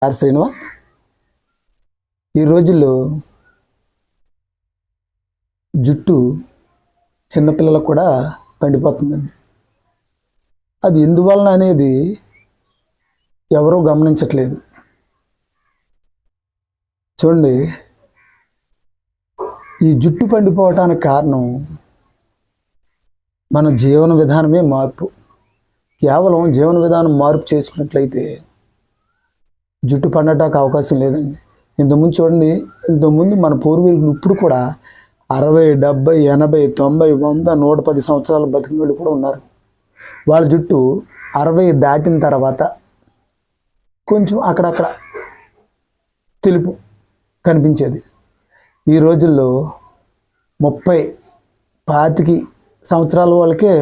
శ్రీనివాస్. ఈ రోజుల్లో జుట్టు చిన్నపిల్లలకు కూడా పండిపోతుందండి. అది ఎందువలన అనేది ఎవరూ గమనించట్లేదు. చూడండి, ఈ జుట్టు పండిపోవటానికి కారణం మన జీవన విధానమే మార్పు. కేవలం జీవన విధానం మార్పు చేసుకున్నట్లయితే జుట్టు పండటానికి అవకాశం లేదండి. ఇంతకుముందు చూడండి, ఇంతకుముందు మన పూర్వీకులు ఇప్పుడు కూడా 60, 70, 80, 90, 100, 110 సంవత్సరాలు బతికిన వాళ్ళు కూడా ఉన్నారు. వాళ్ళ జుట్టు 60 దాటిన తర్వాత కొంచెం అక్కడక్కడ తెలుపు కనిపించేది. ఈ రోజుల్లో 30, 25 సంవత్సరాల వాళ్ళకే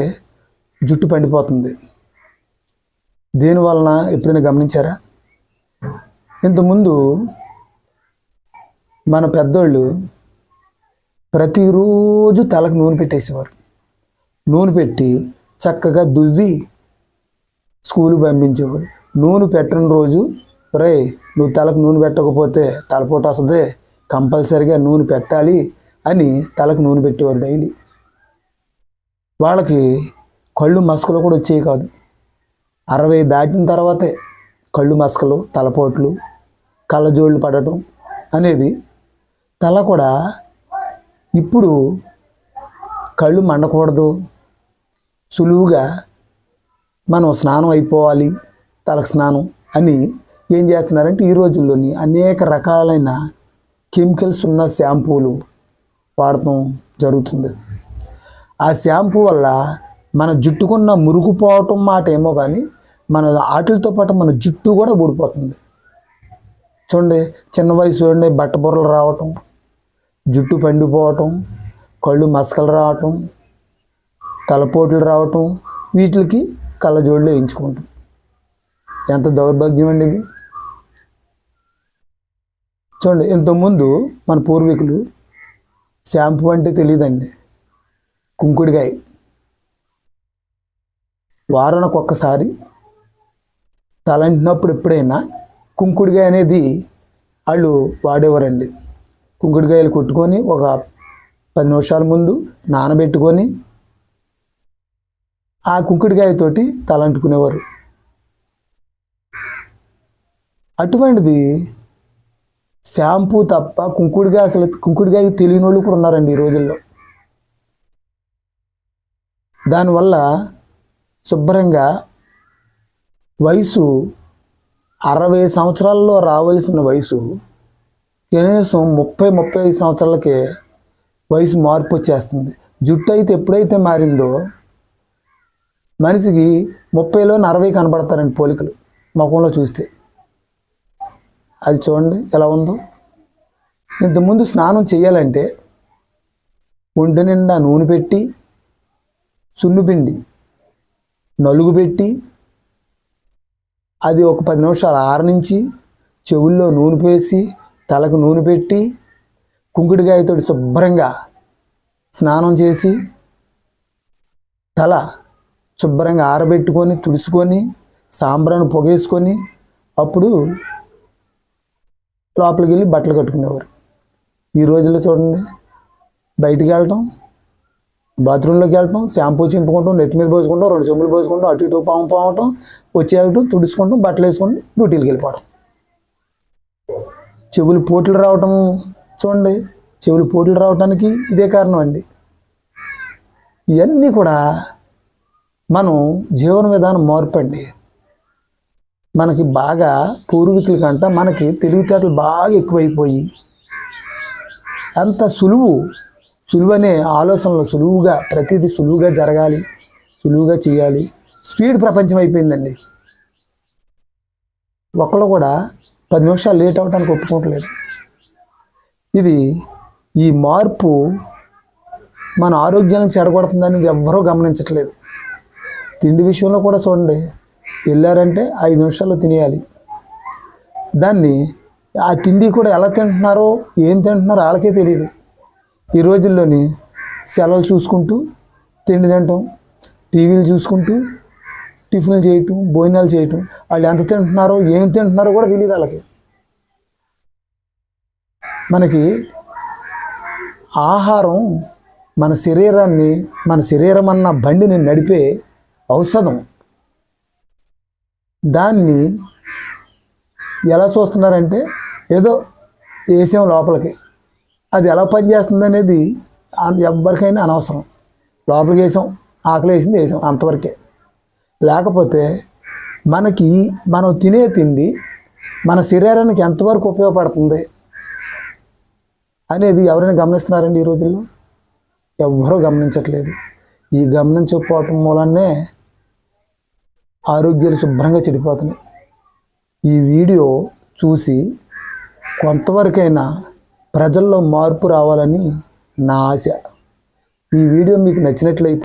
జుట్టు పండిపోతుంది. దీనివలన ఎప్పుడైనా గమనించారా? ఇంతకుముందు మన పెద్దోళ్ళు ప్రతిరోజు తలకు నూనె పెట్టేసేవారు. నూనె పెట్టి చక్కగా దువ్వి స్కూల్కి పంపించేవారు. నూనె పెట్టని రోజు, రే నువ్వు తలకు నూనె పెట్టకపోతే తలపోటు వస్తుంది, కంపల్సరిగా నూనె పెట్టాలి అని తలకు నూనె పెట్టేవారు డైలీ. వాళ్ళకి కళ్ళు మసకలు కూడా వచ్చేవి కాదు. 60 దాటిన తర్వాతే కళ్ళు మసకలు, తలపోట్లు, కళ్ళజోళ్ళు పడటం అనేది. తల కూడా ఇప్పుడు కళ్ళు మండకూడదు, సులువుగా మనం స్నానం అయిపోవాలి, తలకు స్నానం అని ఏం చేస్తున్నారంటే ఈ రోజుల్లోని అనేక రకాలైన కెమికల్స్ ఉన్న షాంపూలు వాడటం జరుగుతుంది. ఆ షాంపూ వల్ల మన జుట్టుకున్న మురుగుపోవటం మాట ఏమో కానీ మన ఆటలతో పాటు మన జుట్టు కూడా ఊడిపోతుంది. చూడండి, చిన్న వయసు చూడండి, బట్టబుర్రలు రావటం, జుట్టు పండిపోవటం, కళ్ళు మసకలు రావటం, తలపోట్లు రావటం, వీటికి కళ్ళజోళ్ళు వేయించుకుంటాం. ఎంత దౌర్భాగ్యం అండి ఇది. చూడండి, ఇంతకుముందు మన పూర్వీకులు షాంపూ అంటే తెలియదండి. కుంకుడికాయ వారానికి ఒక్కసారి తలంటినప్పుడు ఎప్పుడైనా కుంకుడికాయ అనేది వాళ్ళు వాడేవారండి. కుంకుడికాయలు కొట్టుకొని ఒక 10 నిమిషాల ముందు నానబెట్టుకొని ఆ కుంకుడికాయతోటి తలంటుకునేవారు. అటువంటిది షాంపూ తప్ప కుంకుడికాయ, అసలు కుంకుడికాయ తెలియని వాళ్ళు కూడా ఉన్నారండి ఈ రోజుల్లో. దానివల్ల శుభ్రంగా వయసు 60 సంవత్సరాల్లో రావాల్సిన వయసు కనీసం 30-35 సంవత్సరాలకే వయసు మార్పు వచ్చేస్తుంది. జుట్టు అయితే ఎప్పుడైతే మారిందో మనిషికి 30లో 40 కనబడతారండి పోలికలు ముఖంలో చూస్తే. అది చూడండి ఎలా ఉందో. ఇంతకుముందు స్నానం చేయాలంటే ఒంటి నిండా నూనె పెట్టి, సున్నుపిండి నలుగు పెట్టి, అది ఒక 10 నిమిషాలు ఆరనించి, చెవుల్లో నూనె పోసి, తలకు నూనె పెట్టి, కుంకుడికాయతో శుభ్రంగా స్నానం చేసి, తల శుభ్రంగా ఆరబెట్టుకొని తుడుచుకొని సాంబ్రాన్ని పొగేసుకొని అప్పుడు లోపలికి వెళ్ళి బట్టలు కట్టుకునేవారు. ఈ రోజుల్లో చూడండి, బయటికి వెళ్ళటం, బాత్రూంలోకి వెళ్ళటం, షాంపూ చింపుకుంటాం, నెత్తి మీద పోసుకుంటాం, 2 చెంబులు పోసుకుంటాం, అటు ఇటు పావటం, వచ్చేయటం, తుడుచుకుంటాం, బట్టలు వేసుకుంటాం, డ్యూటీలకు వెళ్ళిపోవడం. చెవులు పోట్లు రావటం చూడండి, చెవులు పోట్లు రావటానికి ఇదే కారణం అండి. ఇవన్నీ కూడా మనం జీవన విధానం మార్పు అండి. మనకి బాగా పూర్వీకుల కంట మనకి తెలివితేటలు బాగా ఎక్కువైపోయి అంత సులువనే ఆలోచనలు, సులువుగా ప్రతిదీ సులువుగా జరగాలి, సులువుగా చేయాలి, స్పీడ్ ప్రపంచం అయిపోయిందండి. ఒకళ్ళు కూడా 10 నిమిషాలు లేట్ అవ్వడానికి ఒప్పుకోవట్లేదు. ఈ మార్పు మన ఆరోగ్యానికి చెడగొడుతుందని ఎవ్వరూ గమనించట్లేదు. తిండి విషయంలో కూడా చూడండి, వెళ్ళారంటే 5 నిమిషాల్లో తినేయాలి. దాన్ని ఆ తిండి కూడా ఎలా తింటున్నారో, ఏం తింటున్నారో వాళ్ళకే తెలియదు. ఈ రోజుల్లోని సెలవులు చూసుకుంటూ తిండి తింటాం, టీవీలు చూసుకుంటూ టిఫిన్లు చేయటం, భోజనాలు చేయటం, వాళ్ళు ఎంత తింటున్నారో ఏం తింటున్నారో కూడా తెలియదు వాళ్ళకి. మనకి ఆహారం మన శరీరాన్ని, మన శరీరం అన్న బండిని నడిపే ఔషధం. దాన్ని ఎలా చూస్తున్నారంటే ఏదో వేసాం లోపలికి, అది ఎలా పనిచేస్తుంది అనేది ఎవరికైనా అనవసరం. లోపలికి వేసాం, ఆకలి వేసింది వేసాం, అంతవరకే. లేకపోతే మనకి మనం తినే తిండి మన శరీరానికి ఎంతవరకు ఉపయోగపడుతుంది అనేది ఎవరైనా గమనిస్తున్నారండి? ఈ రోజుల్లో ఎవ్వరూ గమనించట్లేదు. ఈ గమనించకపోవటం మూలనే ఆరోగ్యాలు శుభ్రంగా చెడిపోతున్నాయి. ఈ వీడియో చూసి కొంతవరకైనా ప్రజల్లో మార్పు రావాలని నా ఆశ. ఈ వీడియో మీకు నచ్చినట్లయితే